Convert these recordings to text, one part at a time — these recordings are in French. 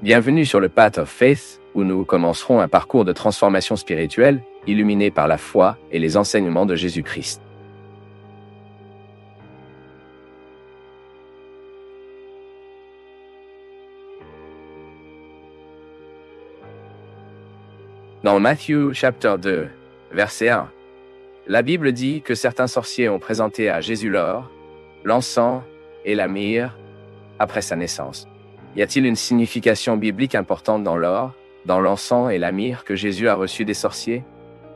Bienvenue sur le Path of Faith, où nous commencerons un parcours de transformation spirituelle, illuminé par la foi et les enseignements de Jésus-Christ. Dans Matthieu chapitre 2, verset 1, la Bible dit que certains sorciers ont présenté à Jésus l'or, l'encens et la myrrhe après sa naissance. Y a-t-il une signification biblique importante dans l'or, dans l'encens et la myrrhe que Jésus a reçu des sorciers?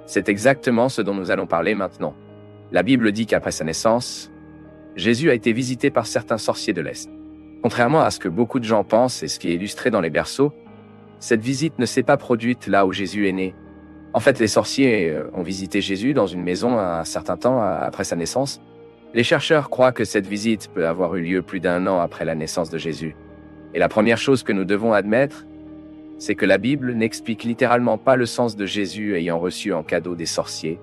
C'est exactement ce dont nous allons parler maintenant. La Bible dit qu'après sa naissance, Jésus a été visité par certains sorciers de l'Est. Contrairement à ce que beaucoup de gens pensent et ce qui est illustré dans les berceaux, cette visite ne s'est pas produite là où Jésus est né. En fait, les sorciers ont visité Jésus dans une maison un certain temps après sa naissance. Les chercheurs croient que cette visite peut avoir eu lieu plus d'1 an après la naissance de Jésus. Et la première chose que nous devons admettre, c'est que la Bible n'explique littéralement pas le sens de Jésus ayant reçu en cadeau des sorciers,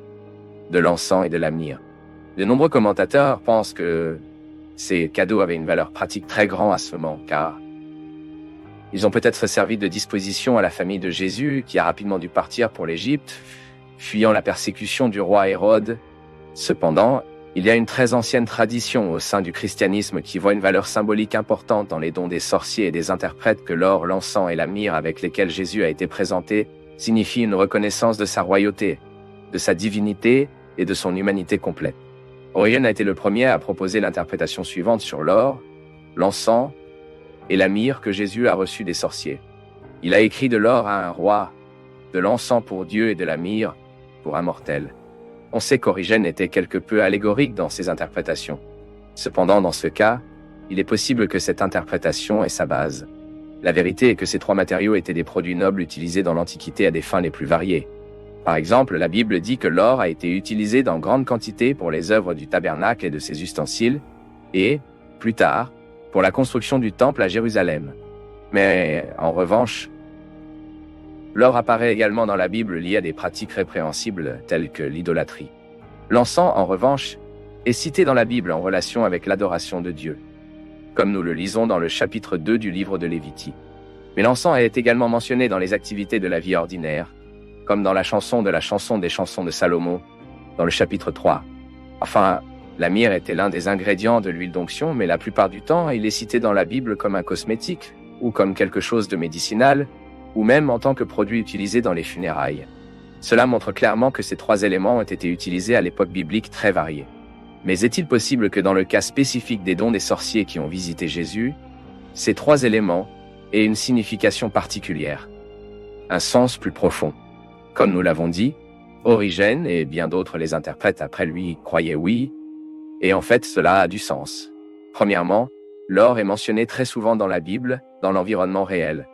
de l'encens et de la myrrhe. De nombreux commentateurs pensent que ces cadeaux avaient une valeur pratique très grande à ce moment, car ils ont peut-être servi de disposition à la famille de Jésus, qui a rapidement dû partir pour l'Égypte, fuyant la persécution du roi Hérode. Cependant, il y a une très ancienne tradition au sein du christianisme qui voit une valeur symbolique importante dans les dons des sorciers et des interprètes que l'or, l'encens et la myrrhe avec lesquels Jésus a été présenté signifient une reconnaissance de sa royauté, de sa divinité et de son humanité complète. Origène a été le premier à proposer l'interprétation suivante sur l'or, l'encens et la myrrhe que Jésus a reçu des sorciers. Il a écrit de l'or à un roi, de l'encens pour Dieu et de la myrrhe pour un mortel. On sait qu'Origène était quelque peu allégorique dans ses interprétations. Cependant, dans ce cas, il est possible que cette interprétation ait sa base. La vérité est que ces 3 matériaux étaient des produits nobles utilisés dans l'Antiquité à des fins les plus variées. Par exemple, la Bible dit que l'or a été utilisé dans grande quantité pour les œuvres du tabernacle et de ses ustensiles, et, plus tard, pour la construction du temple à Jérusalem. Mais, en revanche, l'or apparaît également dans la Bible lié à des pratiques répréhensibles telles que l'idolâtrie. L'encens, en revanche, est cité dans la Bible en relation avec l'adoration de Dieu, comme nous le lisons dans le chapitre 2 du livre de Lévitique. Mais l'encens est également mentionné dans les activités de la vie ordinaire, comme dans la chanson des chansons de Salomon, dans le chapitre 3. Enfin, la myrrhe était l'un des ingrédients de l'huile d'onction, mais la plupart du temps, il est cité dans la Bible comme un cosmétique, ou comme quelque chose de médicinal, ou même en tant que produit utilisé dans les funérailles. Cela montre clairement que ces 3 éléments ont été utilisés à l'époque biblique très variée. Mais est-il possible que dans le cas spécifique des dons des sorciers qui ont visité Jésus, ces 3 éléments aient une signification particulière, un sens plus profond? Comme nous l'avons dit, Origène et bien d'autres les interprètes après lui croyaient oui, et en fait cela a du sens. Premièrement, l'or est mentionné très souvent dans la Bible, dans l'environnement réel.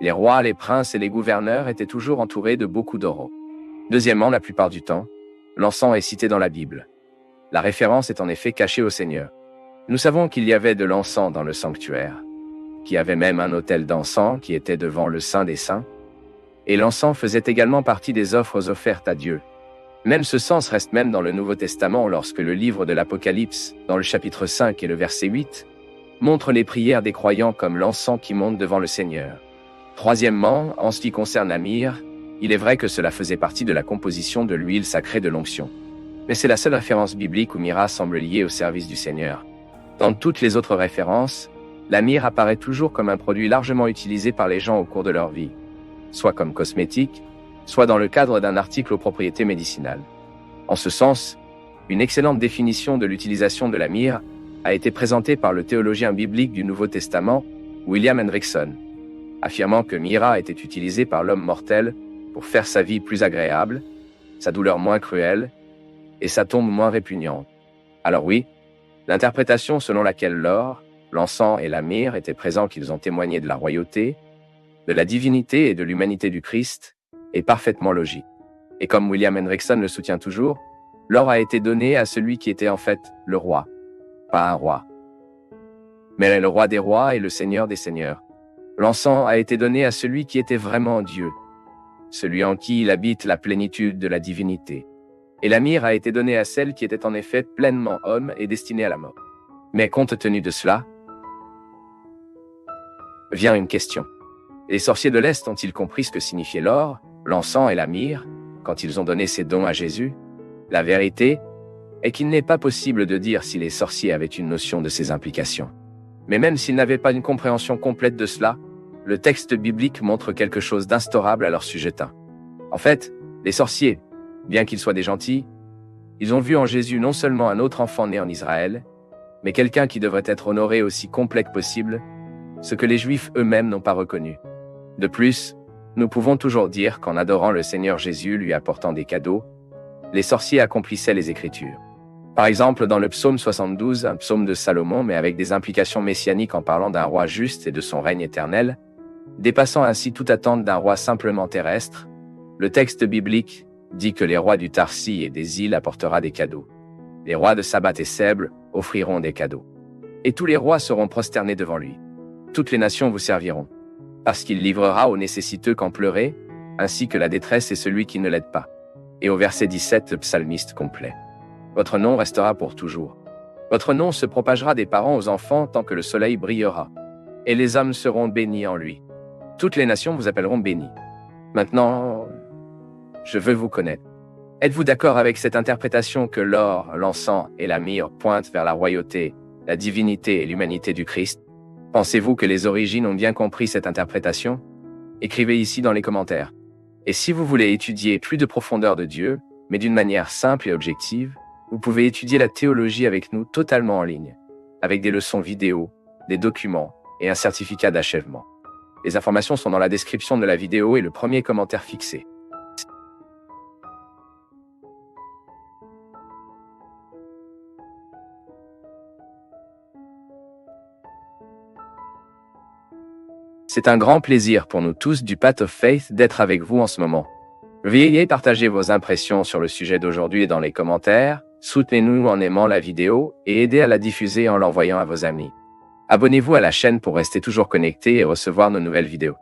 Les rois, les princes et les gouverneurs étaient toujours entourés de beaucoup d'or. Deuxièmement, la plupart du temps, l'encens est cité dans la Bible. La référence est en effet cachée au Seigneur. Nous savons qu'il y avait de l'encens dans le sanctuaire, qu'il y avait même un autel d'encens qui était devant le Saint des Saints, et l'encens faisait également partie des offres offertes à Dieu. Même ce sens reste même dans le Nouveau Testament lorsque le livre de l'Apocalypse, dans le chapitre 5 et le verset 8, montre les prières des croyants comme l'encens qui monte devant le Seigneur. Troisièmement, en ce qui concerne la myrrhe, il est vrai que cela faisait partie de la composition de l'huile sacrée de l'onction. Mais c'est la seule référence biblique où myrrhe semble liée au service du Seigneur. Dans toutes les autres références, la myrrhe apparaît toujours comme un produit largement utilisé par les gens au cours de leur vie, soit comme cosmétique, soit dans le cadre d'un article aux propriétés médicinales. En ce sens, une excellente définition de l'utilisation de la myrrhe a été présentée par le théologien biblique du Nouveau Testament, William Hendrickson, affirmant que myrrhe était utilisée par l'homme mortel pour faire sa vie plus agréable, sa douleur moins cruelle et sa tombe moins répugnante. Alors oui, l'interprétation selon laquelle l'or, l'encens et la myrrhe étaient présents qu'ils ont témoigné de la royauté, de la divinité et de l'humanité du Christ est parfaitement logique. Et comme William Hendrickson le soutient toujours, l'or a été donné à celui qui était en fait le roi, pas un roi, mais le roi des rois et le seigneur des seigneurs. L'encens a été donné à celui qui était vraiment Dieu, celui en qui il habite la plénitude de la divinité. Et la myrrhe a été donnée à celle qui était en effet pleinement homme et destinée à la mort. Mais compte tenu de cela, vient une question. Les sorciers de l'Est ont-ils compris ce que signifiait l'or, l'encens et la myrrhe quand ils ont donné ces dons à Jésus? La vérité est qu'il n'est pas possible de dire si les sorciers avaient une notion de ces implications. Mais même s'ils n'avaient pas une compréhension complète de cela, le texte biblique montre quelque chose d'instaurable à leur sujetin. En fait, les sorciers, bien qu'ils soient des gentils, ils ont vu en Jésus non seulement un autre enfant né en Israël, mais quelqu'un qui devrait être honoré aussi complet que possible, ce que les Juifs eux-mêmes n'ont pas reconnu. De plus, nous pouvons toujours dire qu'en adorant le Seigneur Jésus lui apportant des cadeaux, les sorciers accomplissaient les Écritures. Par exemple, dans le psaume 72, un psaume de Salomon, mais avec des implications messianiques en parlant d'un roi juste et de son règne éternel, dépassant ainsi toute attente d'un roi simplement terrestre, le texte biblique dit que les rois du Tarsi et des îles apportera des cadeaux. Les rois de Sabat et Sèble offriront des cadeaux. Et tous les rois seront prosternés devant lui. Toutes les nations vous serviront. Parce qu'il livrera aux nécessiteux qu'en pleurer, ainsi que la détresse et celui qui ne l'aide pas. Et au verset 17, le psalmiste complet. Votre nom restera pour toujours. Votre nom se propagera des parents aux enfants tant que le soleil brillera. Et les hommes seront bénis en lui. Toutes les nations vous appelleront bénis. Maintenant, je veux vous connaître. Êtes-vous d'accord avec cette interprétation que l'or, l'encens et la myrrhe pointent vers la royauté, la divinité et l'humanité du Christ? Pensez-vous que les origines ont bien compris cette interprétation? Écrivez ici dans les commentaires. Et si vous voulez étudier plus de profondeur de Dieu, mais d'une manière simple et objective, vous pouvez étudier la théologie avec nous totalement en ligne, avec des leçons vidéo, des documents et un certificat d'achèvement. Les informations sont dans la description de la vidéo et le premier commentaire fixé. C'est un grand plaisir pour nous tous du Path of Faith d'être avec vous en ce moment. Veuillez partager vos impressions sur le sujet d'aujourd'hui dans les commentaires, soutenez-nous en aimant la vidéo et aidez à la diffuser en l'envoyant à vos amis. Abonnez-vous à la chaîne pour rester toujours connecté et recevoir nos nouvelles vidéos.